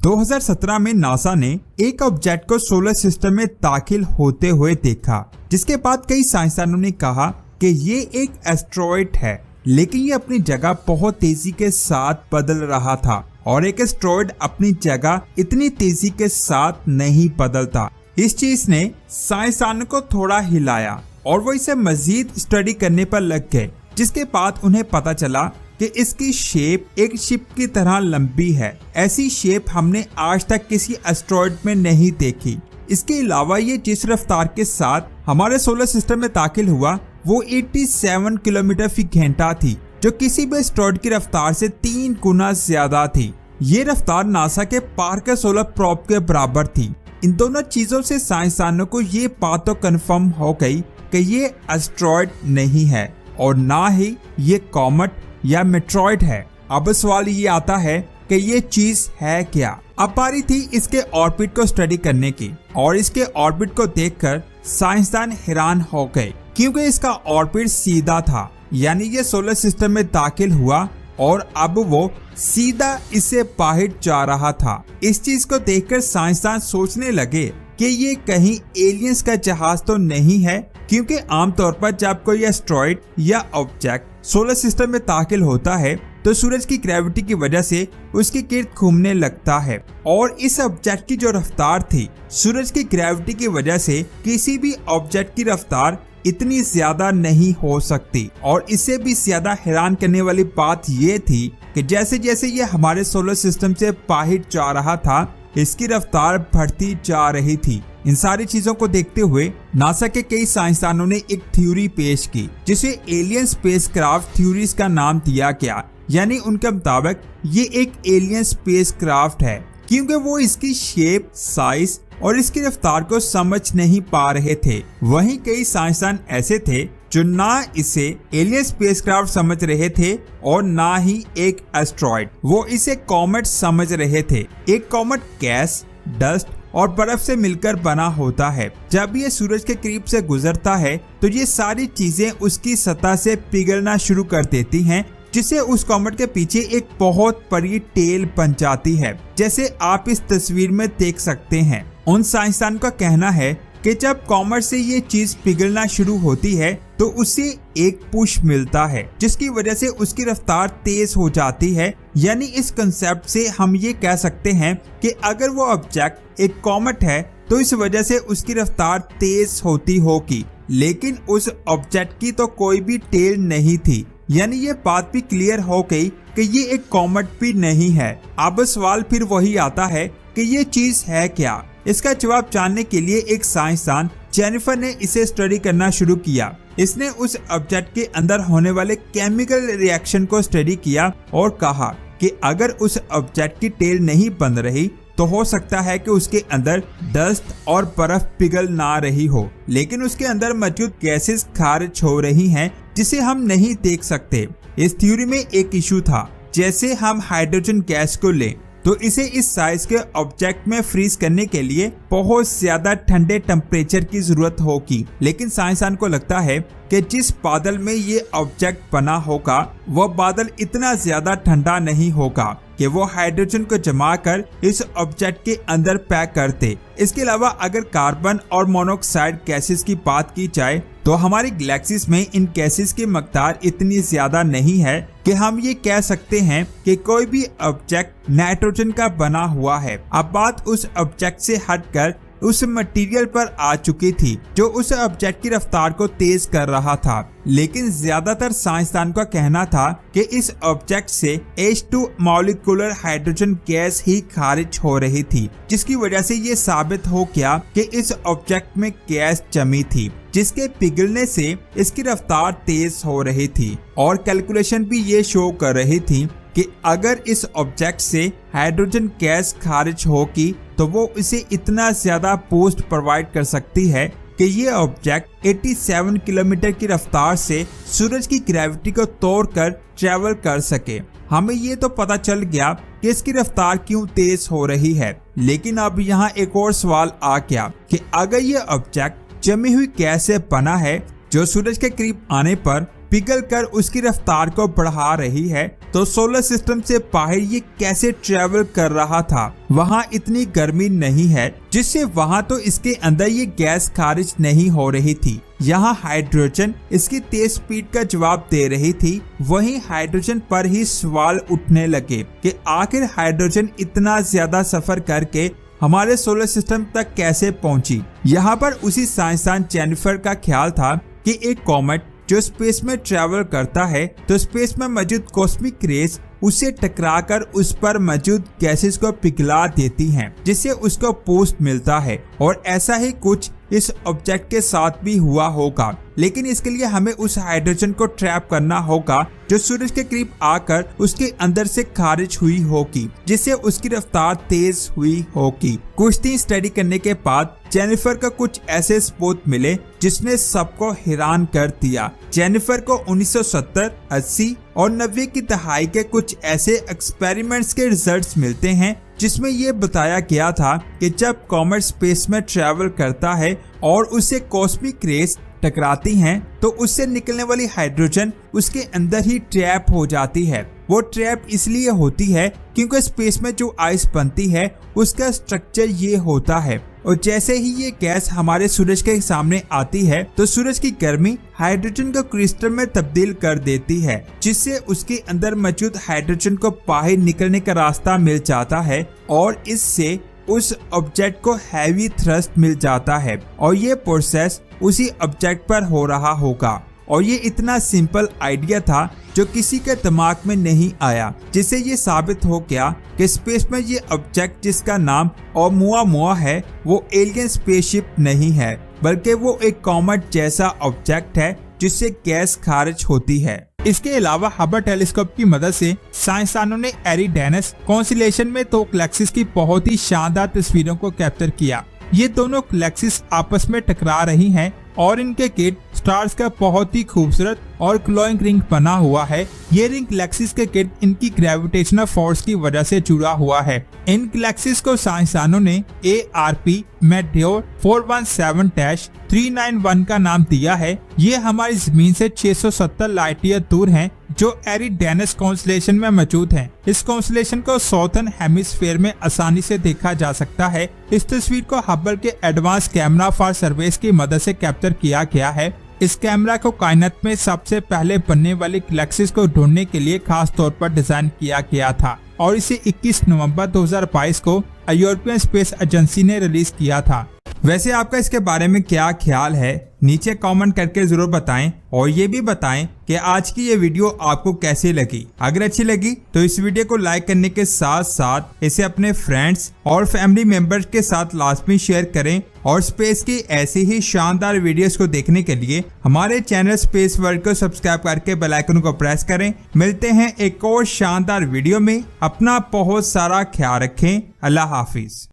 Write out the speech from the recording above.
2017 में नासा ने एक ऑब्जेक्ट को सोलर सिस्टम में दाखिल होते हुए देखा, जिसके बाद कई साइंसदानों ने कहा कि ये एक एस्टेरॉयड है, लेकिन ये अपनी जगह बहुत तेजी के साथ बदल रहा था और एक एस्टेरॉयड अपनी जगह इतनी तेजी के साथ नहीं बदलता। इस चीज ने साइंसदानों को थोड़ा हिलाया और वो इसे मजीद स्टडी करने पर लग गए, जिसके बाद उन्हें पता चला कि इसकी शेप एक शिप की तरह लंबी है। ऐसी शेप हमने आज तक किसी एस्टेरॉयड में नहीं देखी। इसके अलावा ये जिस रफ्तार के साथ हमारे सोलर सिस्टम में दाखिल हुआ वो 87 किलोमीटर फी घंटा थी, जो किसी भी एस्टेरॉयड की रफ्तार से 3 गुना ज्यादा थी। ये रफ्तार नासा के पार्कर सोलर प्रोब के बराबर थी। इन दोनों चीजों से साइंसदानों को ये बात तो कन्फर्म हो गई कि ये एस्टेरॉयड नहीं है और ना ही ये कॉमेट या मेट्रॉयड है। अब सवाल ये आता है कि ये चीज है क्या। अब बारी थी इसके ऑर्बिट को स्टडी करने की और इसके ऑर्बिट को देखकर साइंसदान हैरान हो गए, क्योंकि इसका ऑर्बिट सीधा था, यानी ये सोलर सिस्टम में दाखिल हुआ और अब वो सीधा इससे बाहर जा रहा था। इस चीज को देखकर साइंसदान सोचने लगे कि ये कहीं एलियंस का जहाज तो नहीं है, क्योंकि आमतौर पर जब कोई एस्टेरॉयड या ऑब्जेक्ट सोलर सिस्टम में दाखिल होता है तो सूरज की ग्रेविटी की वजह से उसके गिर्द घूमने लगता है और इस ऑब्जेक्ट की जो रफ्तार थी, सूरज की ग्रेविटी की वजह से किसी भी ऑब्जेक्ट की रफ्तार इतनी ज्यादा नहीं हो सकती। और इससे भी ज्यादा हैरान करने वाली बात ये थी कि जैसे जैसे ये हमारे सोलर सिस्टम से बाहर जा रहा था, इसकी रफ्तार बढ़ती जा रही थी। इन सारी चीजों को देखते हुए नासा के कई साइंसदानों ने एक थ्योरी पेश की, जिसे एलियन स्पेसक्राफ्ट थ्योरीज का नाम दिया गया। यानी उनके मुताबिक ये एक एलियन स्पेसक्राफ्ट है, क्योंकि वो इसकी शेप, साइज और इसकी रफ्तार को समझ नहीं पा रहे थे। वहीं कई साइंसदान ऐसे थे जो ना इसे एलियन स्पेसक्राफ्ट समझ रहे थे और ना ही एक एस्टेरॉयड। वो इसे कॉमेट समझ रहे थे। एक कॉमेट गैस, डस्ट और बर्फ से मिलकर बना होता है। जब ये सूरज के करीब से गुजरता है तो ये सारी चीजें उसकी सतह से पिघलना शुरू कर देती हैं, जिससे उस कॉमेट के पीछे एक बहुत बड़ी टेल बन जाती है, जैसे आप इस तस्वीर में देख सकते हैं। उन साइंसदान का कहना है कि जब कॉमेट से ये चीज पिघलना शुरू होती है तो उसे एक पुश मिलता है, जिसकी वजह से उसकी रफ्तार तेज हो जाती है। यानी इस कंसेप्ट से हम ये कह सकते हैं कि अगर वो ऑब्जेक्ट एक कॉमेट है तो इस वजह से उसकी रफ्तार तेज होती होगी, लेकिन उस ऑब्जेक्ट की तो कोई भी टेल नहीं थी। यानी ये बात भी क्लियर हो गई कि ये एक कॉमेट भी नहीं है। अब सवाल फिर वही आता है कि ये चीज है क्या। इसका जवाब जानने के लिए एक साइंसदान जेनिफर ने इसे स्टडी करना शुरू किया। इसने उस ऑब्जेक्ट के अंदर होने वाले केमिकल रिएक्शन को स्टडी किया और कहा कि अगर उस ऑब्जेक्ट की टेल नहीं बन रही तो हो सकता है कि उसके अंदर डस्ट और बर्फ पिघल ना रही हो, लेकिन उसके अंदर मौजूद गैसेस खारिज हो रही हैं, जिसे हम नहीं देख सकते। इस थ्योरी में एक इशू था, जैसे हम हाइड्रोजन गैस को लें तो इसे इस साइज के ऑब्जेक्ट में फ्रीज करने के लिए बहुत ज्यादा ठंडे टेम्परेचर की जरूरत होगी, लेकिन साइंसदान को लगता है कि जिस बादल में ये ऑब्जेक्ट बना होगा वह बादल इतना ज्यादा ठंडा नहीं होगा कि वो हाइड्रोजन को जमा कर इस ऑब्जेक्ट के अंदर पैक कर दे। इसके अलावा अगर कार्बन और मोनोऑक्साइड गैसेस की बात की जाए तो हमारी गैलेक्सीज में इन गैसेस की मकदार इतनी ज्यादा नहीं है कि हम ये कह सकते हैं कि कोई भी ऑब्जेक्ट नाइट्रोजन का बना हुआ है। अब बात उस ऑब्जेक्ट से हटकर उस मटेरियल पर आ चुकी थी जो उस ऑब्जेक्ट की रफ्तार को तेज कर रहा था, लेकिन ज्यादातर साइंसदान का कहना था कि इस ऑब्जेक्ट से H2 मॉलिक्यूलर हाइड्रोजन गैस ही खारिज हो रही थी, जिसकी वजह से ये साबित हो गया कि इस ऑब्जेक्ट में गैस जमी थी, जिसके पिघलने से इसकी रफ्तार तेज हो रही थी। और कैलकुलेशन भी ये शो कर रही थी कि अगर इस ऑब्जेक्ट से हाइड्रोजन गैस खारिज होगी तो वो इसे इतना ज्यादा बूस्ट प्रोवाइड कर सकती है कि ये ऑब्जेक्ट 87 किलोमीटर की रफ्तार से सूरज की ग्रेविटी को तोड़कर ट्रेवल कर सके। हमें ये तो पता चल गया कि इसकी रफ्तार क्यों तेज हो रही है, लेकिन अब यहाँ एक और सवाल आ गया कि अगर ये ऑब्जेक्ट जमी हुई गैस से बना है जो सूरज के करीब आने पर पिघलकर उसकी रफ्तार को बढ़ा रही है, तो सोलर सिस्टम से बाहर ये कैसे ट्रेवल कर रहा था। वहाँ इतनी गर्मी नहीं है जिससे वहाँ तो इसके अंदर ये गैस खारिज नहीं हो रही थी। यहाँ हाइड्रोजन इसकी तेज स्पीड का जवाब दे रही थी। वहीं हाइड्रोजन पर ही सवाल उठने लगे कि आखिर हाइड्रोजन इतना ज्यादा सफर करके हमारे सोलर सिस्टम तक कैसे पहुंची। यहाँ पर उसी साइंसदान जेनिफर का ख्याल था कि एक कॉमेट जो स्पेस में ट्रेवल करता है तो स्पेस में मौजूद कॉस्मिक रेज उसे टकराकर उस पर मौजूद गैसेस को पिघला देती हैं, जिससे उसको बूस्ट मिलता है। और ऐसा ही कुछ इस ऑब्जेक्ट के साथ भी हुआ होगा, लेकिन इसके लिए हमें उस हाइड्रोजन को ट्रैप करना होगा जो सूरज के करीब आकर उसके अंदर से खारिज हुई होगी, जिससे उसकी रफ्तार तेज हुई होगी। कुछ दिन स्टडी करने के बाद जेनिफर को कुछ ऐसे सबूत मिले जिसने सबको हैरान कर दिया। जेनिफर को 1970, 80 और 90 की दहाई के कुछ ऐसे एक्सपेरिमेंट्स के रिजल्ट्स मिलते हैं जिसमें ये बताया गया था कि जब कॉमेट स्पेस में ट्रैवल करता है और उससे कॉस्मिक रेस टकराती हैं तो उससे निकलने वाली हाइड्रोजन उसके अंदर ही ट्रैप हो जाती है। वो ट्रैप इसलिए होती है क्योंकि स्पेस में जो आइस बनती है उसका स्ट्रक्चर ये होता है, और जैसे ही ये गैस हमारे सूरज के सामने आती है तो सूरज की गर्मी हाइड्रोजन को क्रिस्टल में तब्दील कर देती है, जिससे उसके अंदर मौजूद हाइड्रोजन को बाहर निकलने का रास्ता मिल जाता है और इससे उस ऑब्जेक्ट को हैवी थ्रस्ट मिल जाता है। और ये प्रोसेस उसी ऑब्जेक्ट पर हो रहा होगा। और ये इतना सिंपल आइडिया था जो किसी के दिमाग में नहीं आया, जिससे ये साबित हो गया कि स्पेस में ये ऑब्जेक्ट जिसका नाम ओमुआमुआ है वो एलियन स्पेसशिप नहीं है, बल्कि वो एक कॉमेट जैसा ऑब्जेक्ट है जिससे गैस खारिज होती है। इसके अलावा हबल टेलीस्कोप की मदद से साइंसदानों ने एरिडेनस कॉन्स्टेलेशन में दो गैलेक्सीज की बहुत ही शानदार तस्वीरों को कैप्चर किया। ये दोनों गैलेक्सीज आपस में टकरा रही हैं और इनके किट स्टार्स का बहुत ही खूबसूरत और ग्लोइंग रिंग बना हुआ है। ये रिंग गैलेक्सीज के किट इनकी ग्रेविटेशनल फोर्स की वजह से जुड़ा हुआ है। इन गैलेक्सीज को साइंसदानों ने ARP मेटेओर 417-391 का नाम दिया है। ये हमारी जमीन से 670 लाइट ईयर दूर हैं, जो एरिडेनस कॉन्स्टेलेशन में मौजूद हैं। इस कॉन्स्टेलेशन को साउथर्न हेमिस्फीयर में आसानी से देखा जा सकता है। इस तस्वीर को हबल के एडवांस कैमरा फॉर सर्वेस की मदद से कैप्चर किया गया है। इस कैमरा को कायनात में सबसे पहले बनने वाली गैलेक्सीज को ढूंढने के लिए खास तौर पर डिजाइन किया गया था और इसे 21 नवंबर 2022 को यूरोपियन स्पेस एजेंसी ने रिलीज किया था। वैसे आपका इसके बारे में क्या ख्याल है, नीचे कमेंट करके जरूर बताएं और ये भी बताएं कि आज की ये वीडियो आपको कैसी लगी। अगर अच्छी लगी तो इस वीडियो को लाइक करने के साथ साथ इसे अपने फ्रेंड्स और फैमिली मेंबर्स के साथ लाजमी शेयर करें। और स्पेस की ऐसी ही शानदार वीडियोस को देखने के लिए हमारे चैनल स्पेस वर्ल्ड को सब्सक्राइब करके बेल आइकन को प्रेस करें। मिलते हैं एक और शानदार वीडियो में। अपना बहुत सारा ख्याल रखें। अल्लाह हाफिज।